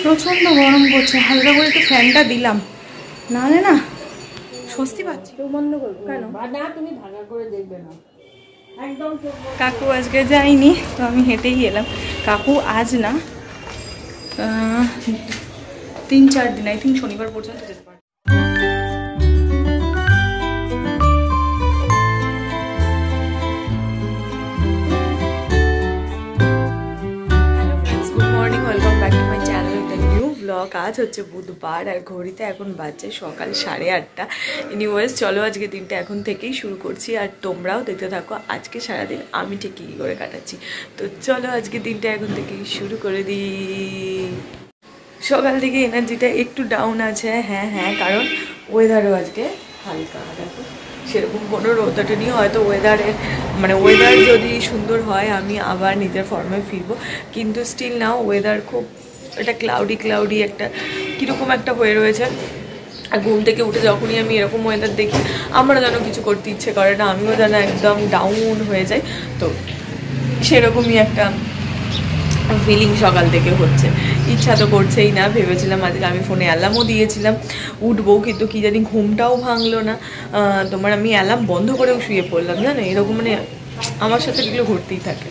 প্রচন্ড গরম করছে, হালকা করে একটু ফ্যানটা দিলাম, নাহলে না স্বস্তি পাচ্ছি। বন্ধ করবো কেন? না তুমি ভাঙা করে দেখবে না একদম। কাকু আজকে যায়নি, তো আমি হেঁটেই এলাম। কাকু আজ না 3-4 দিন, আই থিঙ্ক শনিবার পর্যন্ত যেতে পারে। আজ হচ্ছে বুধবার আর ঘড়িতে এখন বাজছে সকাল 8:30। এনিওয়েজ চলো আজকে দিনটা এখন থেকেই শুরু করছি, আর তোমরাও দেখতে থাকো আজকে সারাদিন আমি ঠিক কী করে কাটাচ্ছি। তো চলো আজকে দিনটা এখন থেকেই শুরু করে দিই। সকাল থেকে এনার্জিটা একটু ডাউন আছে, হ্যাঁ, কারণ ওয়েদারও আজকে হালকা, দেখো সেরকম কোনো রোদ ওঠেনি। হয়তো ওয়েদার যদি সুন্দর হয় আমি আবার নিজের ফর্মে ফিরবো, কিন্তু স্টিল নাও ওয়েদার খুব এটা ক্লাউডি একটা কীরকম একটা হয়ে রয়েছে। আর ঘুম থেকে উঠে যখনই আমি এরকম ওয়েদার দেখি আমরা যেন কিছু করতে ইচ্ছে করে না, আমিও যেন একদম ডাউন হয়ে যাই। তো সেরকমই একটা ফিলিং সকাল থেকে হচ্ছে, ইচ্ছা তো করছেই না। ভেবেছিলাম আজকে আমি ফোনে অ্যালার্মও দিয়েছিলাম উঠবো, কিন্তু কি জানি ঘুমটাও ভাঙলো না। আমি অ্যালার্ম বন্ধ করেও শুয়ে পড়লাম, জানো এরকম আমার সাথে এগুলো ঘটতেই থাকে।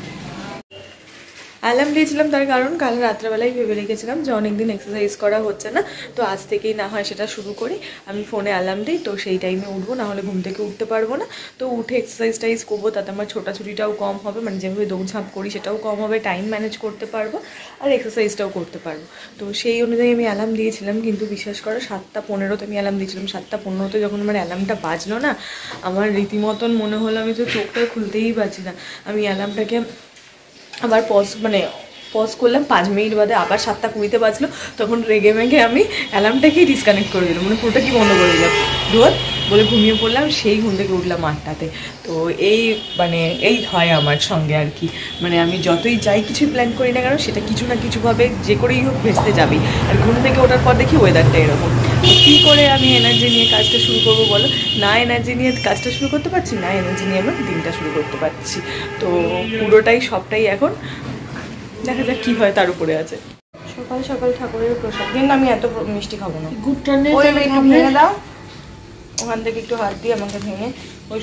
অ্যালার্ম দিয়েছিলাম তার কারণ কাল রাত্রেবেলায় ভেবে রেখেছিলাম যে অনেকদিন এক্সারসাইজ করা হচ্ছে না, তো আজ থেকেই না হয় সেটা শুরু করি। আমি ফোনে অ্যালার্ম দিই, তো সেই টাইমে উঠবো, নাহলে ঘুম থেকে উঠতে পারবো না। তো উঠে এক্সারসাইজ করবো, তাতে আমার ছোটাছুটিটাও কম হবে, যেভাবে দৌড়ঝাঁপ করি সেটাও কম হবে, টাইম ম্যানেজ করতে পারবো আর এক্সারসাইজটাও করতে পারবো। তো সেই অনুযায়ী আমি অ্যালার্ম দিয়েছিলাম, কিন্তু বিশেষ করে 7:15-তে আমি অ্যালার্ম দিয়েছিলাম। 7:15-তে যখন আমার অ্যালার্মটা বাজলো না, আমার রীতিমতন মনে হলো আমি তো চোখটা খুলতেই পারছি না। আমি অ্যালার্মটাকে আবার পজ করলাম, 5 মিনিট বাদে আবার 7:20-তে বাজলো। তখন রেগে মেগে আমি অ্যালার্মটাকেই ডিসকানেক্ট করে দিলাম, পুরোটা কি বন্ধ করে দিলাম, ডুয়ার বলে ঘুমিয়ে পড়লাম। সেই ঘুম থেকে উঠলাম 8টাতে। তো এই হয় আমার সঙ্গে আর কি, আমি যতই যাই কিছুই প্ল্যান করি না কেন সেটা কিছু না কিছুভাবে যে করেই হোক ভেস্তে যাবেই। আর ঘুম থেকে ওঠার পর দেখি ওয়েদারটা এরকম, কী করে আমি এনার্জি নিয়ে কাজটা শুরু করবো বলো? না এনার্জি নিয়ে কাজটা শুরু করতে পারছি, না এনার্জি নিয়ে আমার দিনটা শুরু করতে পারছি। তো সবটাই এখন দেখা যাক কি হয়, তার উপরে আছে। সকাল সকাল ঠাকুরের প্রসাদ, কিন্তু আমি এত মিষ্টি খাবো না। একটু ভেঙে দাও, ওখান থেকে একটু হাত দিয়ে আমাকে ভেঙে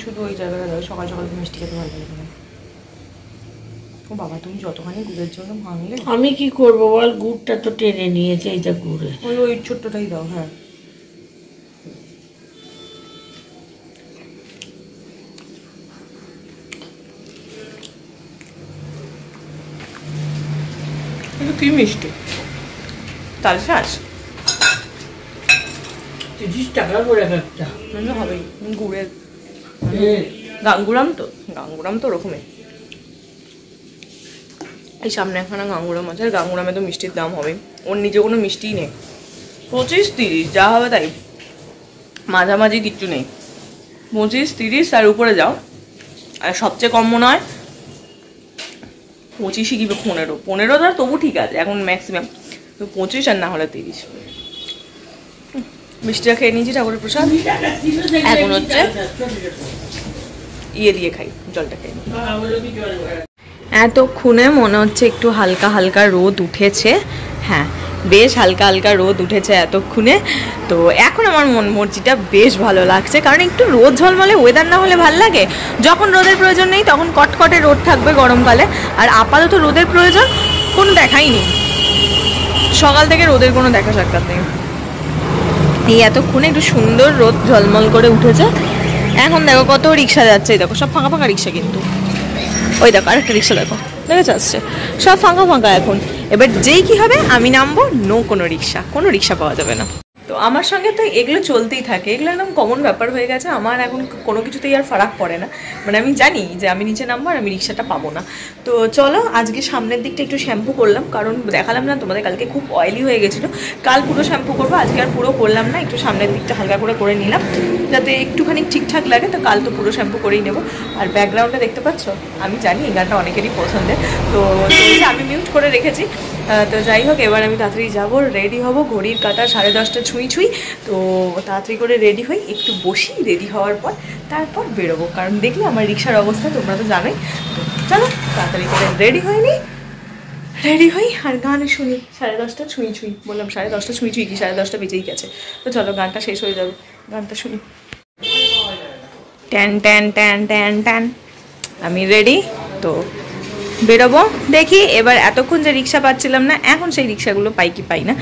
শুধু ওই জায়গাটা দাও। সকাল সকাল মিষ্টি খেতে ভালো লাগে না। ও বাবা, তুমি যতখানি গুড়ের জন্য ভাঙলে আমি কি করবো বল, গুড়টা তো টেনে নিয়েছে, এইটা গুড়ে ওই ছোট্টটাই দাও। হ্যাঁ, কি মিষ্টি, তাল শাঁস 30 টাকা করে একটা হবেই। গুড়ের গাঙ্গুরাম তো ওরকমই। এই সামনে একখানা গাঙ্গুরাম আছে, আর গাঙ্গুরামে তো মিষ্টির দাম হবে, ওর নিজে কোনো মিষ্টিই নেই। 25-30 যা হবে তাই, মাঝামাঝি কিচ্ছু নেই। 25-30 আর উপরে যাও। আর সবচেয়ে কম মনে হয় 25 কি 15 ধর, তবু ঠিক আছে এখন ম্যাক্সিমাম। তো 25 আর না হলে 30। মিষ্টিটা খেয়ে নিয়েছি ঠাকুরের প্রসাদ, এখন হচ্ছে দিয়ে খাই, জলটা খেয়ে নিই। এতক্ষণে মনে হচ্ছে একটু হালকা হালকা রোদ উঠেছে। হ্যাঁ, বেশ হালকা হালকা রোদ উঠেছে এতক্ষণে। তো এখন আমার মর্জিটা বেশ ভালো লাগছে, কারণ একটু রোদ ঝলমলে ওয়েদার না হলে ভাল লাগে। যখন রোদের প্রয়োজন নেই তখন কটকটে রোদ থাকবে গরমকালে, আর আপাতত রোদের প্রয়োজন কোনো দেখাই নেই। সকাল থেকে রোদের কোনো দেখা সাক্ষাৎ নেই। এই এতক্ষণে একটু সুন্দর রোদ ঝলমল করে উঠেছে। এখন দেখো কত রিক্সা যাচ্ছে, দেখো সব ফাঁকা ফাঁকা রিক্সা, কিন্তু ওই দেখো আরেকটা রিক্সা দেখো দেখেছো আসছে, সব ফাঁকা ফাঁকা এখন। এবার যেই কি হবে আমি নামবো, কোনো রিক্সা পাওয়া যাবে না। তো আমার সঙ্গে তো এগুলো চলতেই থাকে, এগুলো একদম কমন ব্যাপার হয়ে গেছে আমার। এখন কোনো কিছুতেই আর ফারাক পড়ে না, আমি জানি যে আমি নিচে নামবো আর আমি রিক্সাটা পাবো না। তো চলো আজকে সামনের দিকটা একটু শ্যাম্পু করলাম, কারণ দেখালাম না তোমাদের কালকে খুব অয়েলি হয়ে গেছিলো। কাল পুরো শ্যাম্পু করবো, আজকে আর পুরো করলাম না, একটু সামনের দিকটা হালকা করে নিলাম যাতে একটুখানি ঠিকঠাক লাগে। তো কাল তো পুরো শ্যাম্পু করেই নেবো। আর ব্যাকগ্রাউন্ডে দেখতে পাচ্ছ, আমি জানি এই গানটা অনেকেরই পছন্দের, তো আমি মিউট করে রেখেছি। তো যাই হোক, এবার আমি তাড়াতাড়ি যাবো, রেডি হব। ঘড়ির কাঁটা 10:30 ছুঁই। তো তাড়াতাড়ি করে রেডি হই, একটু বসি, রেডি হওয়ার পর তারপর বেরোবো, কারণ দেখলে আমার রিক্সার অবস্থা তোমরা তো জানোই। তো চলো তাড়াতাড়ি করে রেডি হয়নি, রেডি হই আর গান শুনি। 10:30 ছুঁই বললাম, 10:30 ছুঁই কি 10:30 বেজেই গেছে। তো চলো গানটা শেষ হয়ে যাবে, গানটা শুনি। Tan tan tan tan tan, আমি রেডি। তো বেরোবো, দেখি এবার। এতক্ষণ যে রিক্সা পাচ্ছিলাম না, এখন সেই রিক্সাগুলো পাই কি পাই না,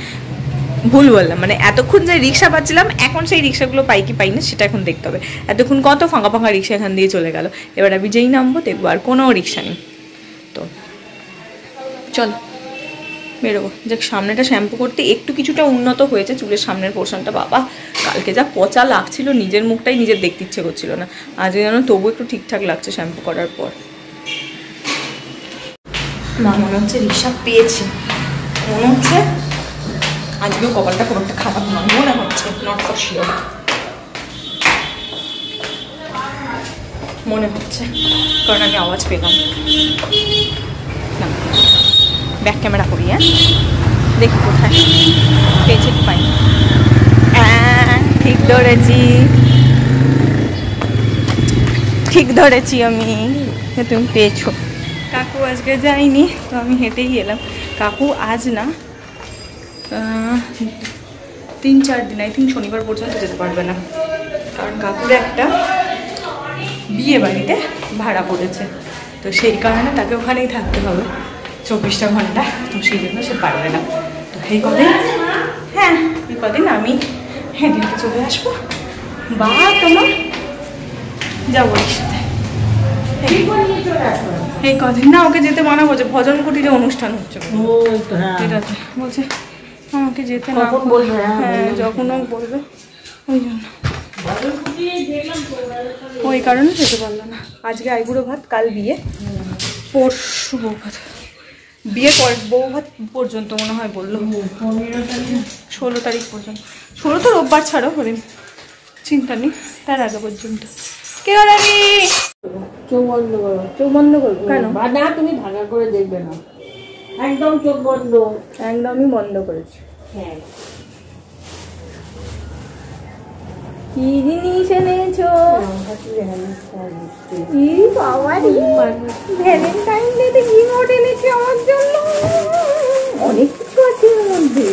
ভুল বললাম, মানে এতক্ষণ যে রিক্সা পাচ্ছিলাম এখন সেই রিক্সাগুলো পাই কি পাই না সেটা এখন দেখতে হবে। এতক্ষণ কত ফাঁকা ফাঁকা রিক্সা এখান দিয়ে চলে গেল, এবার আমি যেই নামবো দেখবো আর কোনো রিক্সা নেই। তো চলো বেরোবো। যাক, সামনেটা শ্যাম্পু করতে একটু কিছুটা উন্নত হয়েছে, চুলের সামনের পোর্শনটা। বাবা কালকে যা পচা লাগছিল, নিজের মুখটাই নিজের দেখতে ইচ্ছে করছিল না, আজকে যেন তবু একটু ঠিকঠাক লাগছে শ্যাম্পু করার পর। না মনে হচ্ছে রিক্সা পেয়েছি, মনে হচ্ছে আজকেও কপালটা খুব একটা খারাপ নয়, মনে হচ্ছে, নট ফর শিওর, মনে হচ্ছে, কারণ আমি আওয়াজ পেলাম না। ব্যাক ক্যামেরা করি, হ্যাঁ দেখি কোথায় পেয়েছে কি পাই। ঠিক ধরেছি, ঠিক ধরেছি আমি, তুমি পেয়েছো। কাকু আজকে যায়নি, তো আমি হেঁটেই এলাম। কাকু আজ না 3-4 দিন, আই থিঙ্ক শনিবার পর্যন্ত যেতে পারবে না, কারণ কাকুর একটা বিয়ে বাড়িতে ভাড়া পড়েছে, তো সেই কারণে তাকে ওখানেই থাকতে হবে 24টা ঘন্টা, তো সেই জন্য সে পারবে না। তো এই কদিন, হ্যাঁ এই কদিন আমি হেঁটে চলে আসবো, বা তোমার যাবো ওর সাথে এই কদিন। না ওকে যেতে মানা করছে, ভজন কুটিরে অনুষ্ঠান হচ্ছে এটাতে, বলছে আমাকে যেতে না বলবে, হ্যাঁ যখন ও বলবে, ওই জন্য ওই কারণে যেতে পারলো না। আজকে আইবুড়ো ভাত, কাল বিয়ে, পরশু বউ ভাত, বিয়ে পর বউ ভাত পর্যন্ত মনে হয় বললো, 16 তারিখ পর্যন্ত। 16 তো রোববার ছাড়ো, হরিণ চিন্তা নেই, তার আগে পর্যন্ত। কে আমি চোখ বন্ধ করো, চোখ বন্ধ করবো কেন? না তুমি ভাগা করে দেখবে না, একদম চোখ বন্ধ, একদমই বন্ধ করেছি। হ্যাঁ কি জিনিস এনেছো? ভ্যালেন্টাইন ডেতে কি নোট এনেছি আমার জন্য, অনেক কিছু আছে এর মধ্যে।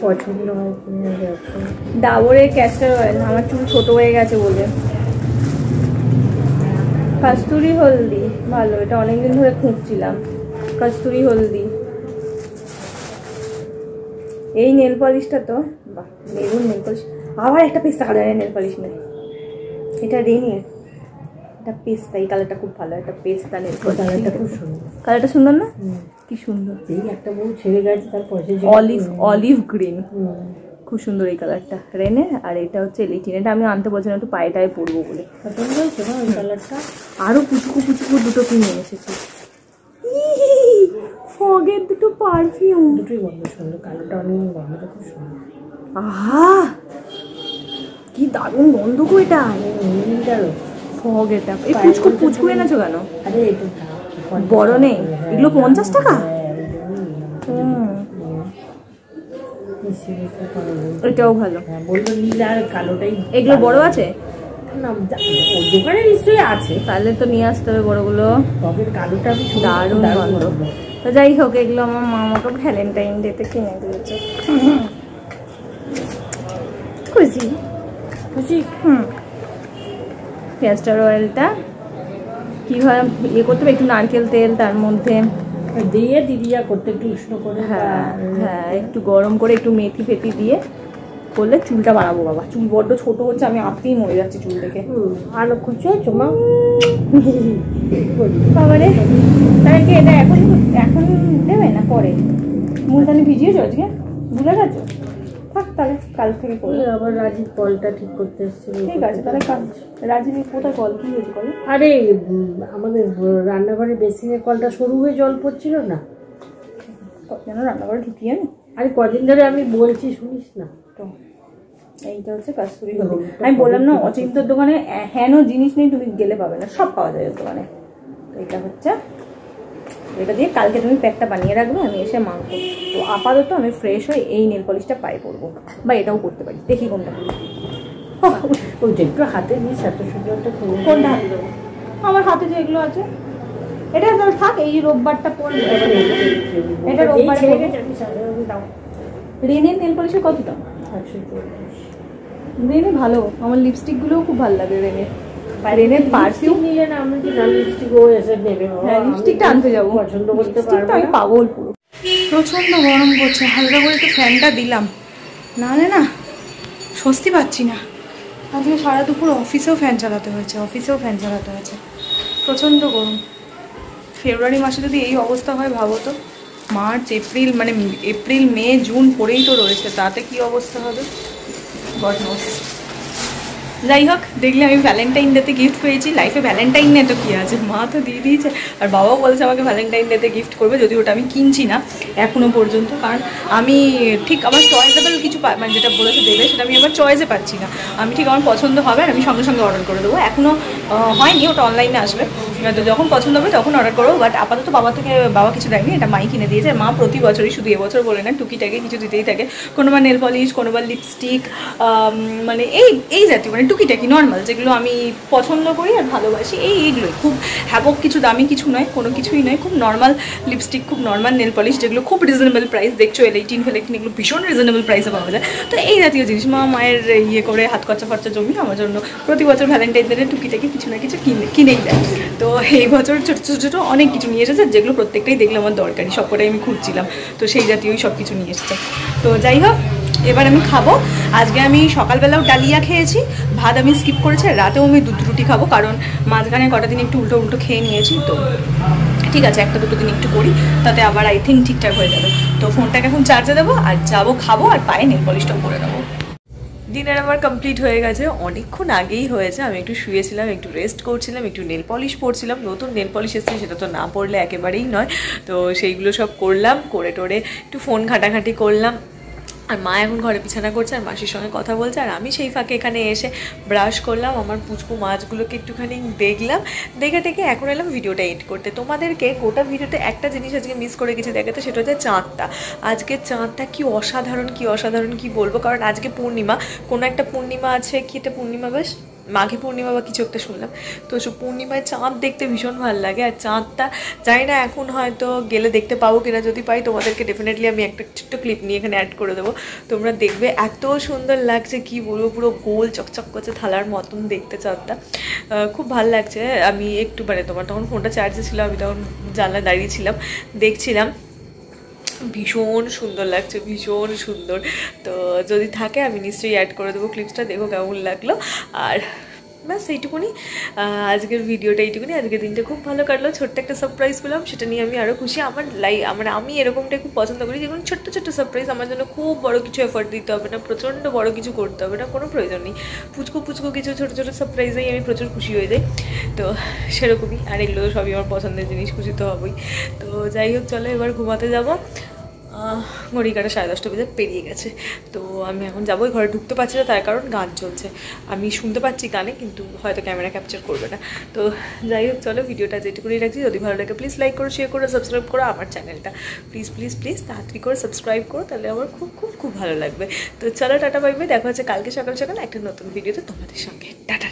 পছন্দ হয় ডাবরের ক্যাস্টার অয়েল, আমার চুল ছোট হয়ে গেছে বলে। কস্তুরি হলদি ভালো, এটা অনেকদিন ধরে খুঁজছিলাম, কস্তুরি হলদি। এই নেল পলিশটা তো বাহ, মেরুন নেল পলিশ। আবার একটা পেস্তা কালারের নেল পলিশ নেই, এটা রেনির, এটা পেস্তা, এই কালারটা খুব ভালো, এটা পেস্তা নেল পলিশ, কালারটা খুব সুন্দর, কালারটা সুন্দর না? কি সুন্দর, এই একটা বউ ছেড়ে গেছে, তারপর অলিভ গ্রিন, খুব সুন্দর এই কালারটা রেনের। আর এটা হচ্ছে লিটিন, এটা আমি আনতে বলছিলাম একটু পায়ে টায়ে পরবো বলে, পছন্দ হয়েছে না ওই কালারটা। আরো পুচকু পুচকু দুটো কিনে এসেছি, ফগের দুটো পারফিউম, দুটোই গন্ধ সুন্দর, কালোটা অনেক গন্ধটা খুব সুন্দর। আহা কি দারুণ গন্ধ গো এটা, ফগ এটা। এই পুচকু পুচকু এনেছো কেন? আরে এটা বড় নেই, এগুলো 50 টাকা। এটাও ভালো, বললো নীল আর কালোটাই। এগুলো বড় আছে না, দোকানে নিশ্চয়ই আছে, তাহলে তো নিয়ে আসতে হবে বড়গুলো। টবের কালোটা আমি দারুণ গন্ধ। তো যাই হোক, এগুলো আমার মা আমাকে ভ্যালেন্টাইন ডেতে কিনে দিয়েছে, খুশি খুশি। ক্যাস্টার অয়েলটা কীভাবে ইয়ে করতে হবে, একটু নারকেল তেল তার মধ্যে দিয়ে দিবিয়া করতে, একটু উষ্ণ করে, হ্যাঁ হ্যাঁ একটু গরম করে একটু মেথি ফেথি দিয়ে করলে চুলটা বাড়াবো। বাবা চুল বড্ড ছোট হচ্ছে, আমি আপনিই মরে যাচ্ছি চুল দেখে। আরো খুশি হয়েছো মা? বাবারে তাহলে কি এটা এখন এখন দেবে না পরে? মুলতানি ভিজিয়েছো আজকে, ভুলে গেছো? থাক তাহলে কাল থেকে করবে। আবার রাজীব কলটা ঠিক করতে এসছে। ঠিক আছে তাহলে কাল। রাজীব কোথায় কল, কি হয়েছে কল? আরে আমাদের রান্নাঘরে বেসিনের কলটা সরু হয়ে জল পড়ছিল না, যেন রান্নাঘরে ঢুকিয়ে আমি। আরে কদিন ধরে আমি বলছি শুনিস না তো এইটা হচ্ছে কস্তুরি হলদি। আমি বললাম না অচিন্তর দোকানে হেন জিনিস নেই তুমি গেলে পাবে না, সব পাওয়া যায় ওর দোকানে। তো এটা হচ্ছে, এটা দিয়ে কালকে তুমি প্যাকটা বানিয়ে রাখবে, আমি এসে মাংস। তো আপাতত আমি ফ্রেশ হয়ে এই নেল পলিশটা পায়ে পরবো, বা এটাও করতে পারি, দেখি কোনটা করি। ওই যে একটু হাতে নিস, এত সুন্দর একটা কোনটা হাতে দেবো? আমার হাতে যে এগুলো আছে এটা তো থাক, এই রোববারটা পড়বে, এটা রোববারে পড়বে। রেনের নেল পলিশের কত দাম? রেনে ভালো, আমার লিপস্টিকগুলোও খুব ভালো লাগে রেনের। রেনের পারফিউম নিলে না আমি কি লিপস্টিকও এসে নেবে। হ্যাঁ, লিপস্টিকটা আনতে যাবো, পছন্দ করতে লিপস্টিকটা আমি পাগল পুরো। প্রচণ্ড গরম করছে, হালকা করে একটু ফ্যানটা দিলাম, নাহলে না স্বস্তি পাচ্ছি না। আজকে সারা দুপুর অফিসেও ফ্যান চালাতে হয়েছে, প্রচণ্ড গরম। ফেব্রুয়ারি মাসে যদি এই অবস্থা হয় ভাবো তো, মার্চ এপ্রিল মানে এপ্রিল মে জুন পরেই তো রয়েছে, তাতে কি অবস্থা হবে গড নোস। যাই হোক, দেখলে আমি ভ্যালেন্টাইন ডেতে গিফট পেয়েছি। লাইফে ভ্যালেন্টাইন ডে তো কী আছে, মা তো দিয়ে দিয়েছে, আর বাবাও বলছে আমাকে ভ্যালেন্টাইন ডেতে গিফট করবে, যদি ওটা আমি কিনছি না এখনও পর্যন্ত, কারণ আমি ঠিক আমার চয়েসেবল কিছু মানে যেটা বলেছে দেবে সেটা আমি আমার চয়েসে পাচ্ছি না। আমি ঠিক আমার পছন্দ হবে আর আমি সঙ্গে সঙ্গে অর্ডার করে দেবো। এখনও হয়নি, ওটা অনলাইনে আসবে, তো যখন পছন্দ হবে তখন অর্ডার করবো। বাট আপাতত বাবা কিছু দেয়নি, এটা মাই কিনে দিয়েছে। মা প্রতি বছরই, শুধু এবছর বলে না, টুকিটাকে কিছু দিতেই থাকে, কোনোবার নেল পলিশ, কোনোবার লিপস্টিক, মানে এই জাতীয় মানে টুকিটাকি নর্মাল যেগুলো আমি পছন্দ করি আর ভালোবাসি, এইগুলোই। খুব হ্যাবক কিছু, দামি কিছু নয়, কোনো কিছুই নয়, খুব নর্মাল লিপস্টিক, খুব নর্মাল নেল পলিশ, যেগুলো খুব রিজনেবল প্রাইস। দেখছো L18 এগুলো ভীষণ রিজনেবল প্রাইসে পাওয়া যায়। তো এই জাতীয় জিনিস মায়ের ইয়ে করে হাত খরচা জমি আমার জন্য প্রতি বছর ভ্যালেন্টাইন ডে টুকিটাকি কিছু না কিছু কিনেই দেয়। তো এই বছর ছোটো অনেক কিছু নিয়ে এসেছে, যেগুলো প্রত্যেকটাই দেখলে আমার দরকারি, সবকটাই আমি খুঁজছিলাম, তো সেই জাতীয়ই সব কিছু নিয়ে এসেছে। তো যাই হোক, এবার আমি খাবো। আজকে আমি সকালবেলাও ডালিয়া খেয়েছি, ভাত আমি স্কিপ করেছি, রাতেও আমি দুধ রুটি খাবো, কারণ মাঝখানে কটা দিন একটু উল্টো খেয়ে নিয়েছি। তো ঠিক আছে, একটা দুটো দিন একটু করি, তাতে আবার আই থিঙ্ক ঠিকঠাক হয়ে যাবে। তো ফোনটাকে এখন চার্জে দেবো আর যাবো, খাবো, আর পায়ে নেল পলিশটাও করে নেবো। ডিনার আমার কমপ্লিট হয়ে গেছে, অনেকক্ষণ আগেই হয়েছে। আমি একটু শুয়েছিলাম, একটু রেস্ট করছিলাম, একটু নেল পলিশ পরছিলাম। নতুন নেল পলিশ এসেছে, সেটা তো না পরলে একেবারেই নয়। তো সেইগুলো সব করলাম, করে টোরে একটু ফোন ঘাটাঘাটি করলাম। আর মা এখন ঘরে বিছানা করছে আর মাসির সঙ্গে কথা বলছে, আর আমি সেই ফাঁকে এখানে এসে ব্রাশ করলাম, আমার পুচকু মাছগুলোকে একটুখানি দেখলাম, দেখে এখন এলাম ভিডিওটা এডিট করতে। তোমাদেরকে গোটা ভিডিওতে একটা জিনিস আজকে মিস করে গেছি দেখাতে, সেটা হচ্ছে চাঁদটা। আজকে চাঁদটা কি অসাধারণ কি বলবো, কারণ আজকে পূর্ণিমা, কোনো একটা পূর্ণিমা আছে, কি এটা পূর্ণিমা, বেশ মাঘী পূর্ণিমা বা কিছু একটা শুনলাম। তো সব পূর্ণিমায় চাঁদ দেখতে ভীষণ ভালো লাগে। আর চাঁদটা জানি না এখন হয়তো গেলে দেখতে পাবো কিনা, যদি পাই তোমাদেরকে ডেফিনেটলি আমি একটা ছোট্ট ক্লিপ নিয়ে এখানে অ্যাড করে দেবো, তোমরা দেখবে। এত সুন্দর লাগছে কি বলবো, পুরো গোল চকচক করছে, থালার মতন দেখতে চাঁদটা, খুব ভালো লাগছে। আমি একটু মানে তোমার তখন ফোনটা চার্জে ছিল, আমি তখন জানলায় দাঁড়িয়েছিলাম, দেখছিলাম, ভীষণ সুন্দর লাগছে, ভীষণ সুন্দর। তো যদি থাকে আমি নিশ্চয়ই অ্যাড করে দেবো ক্লিপসটা, দেখো কেমন লাগলো। আর ব্যাস এইটুকুনি আজকের ভিডিওটা, এইটুকুনি। আজকের দিনটা খুব ভালো কাটলো, ছোট্ট একটা সারপ্রাইজ পেলাম, সেটা নিয়ে আমি আরও খুশি। আমার মানে আমি এরকমটাই খুব পছন্দ করি, যেমন ছোট্ট সারপ্রাইজ। আমার জন্য খুব বড় কিছু এফোর্ট দিতে হবে না, প্রচণ্ড বড় কিছু করতে হবে না, কোনো প্রয়োজন নেই। পুচকু কিছু ছোটো সারপ্রাইজেই আমি প্রচুর খুশি হয়ে যাই। তো সেরকমই, আর এগুলো তো সবই আমার পছন্দের জিনিস, খুশি তো হবই। তো যাই হোক, চলো এবার ঘুমাতে যাবো। ঘড়ি কাটা 10:30 বেজে পেরিয়ে গেছে। তো আমি এখন যাবো, ঘরে ঢুকতে পারছি না, তার কারণ গান চলছে, আমি শুনতে পাচ্ছি গানে, কিন্তু হয়তো ক্যামেরা ক্যাপচার করবে না। তো যাই হোক, চলো ভিডিওটা যেটুকুনি রাখছি, যদি ভালো লাগে প্লিজ লাইক করো, শেয়ার করো, সাবস্ক্রাইব করো আমার চ্যানেলটা, প্লিজ তাড়াতাড়ি করে সাবস্ক্রাইব করো, তাহলে আমার খুব ভালো লাগবে। তো চলো টাটা বাই বাই, দেখা হচ্ছে কালকে সকাল একটা নতুন ভিডিওতে তোমাদের সঙ্গে। টাটা।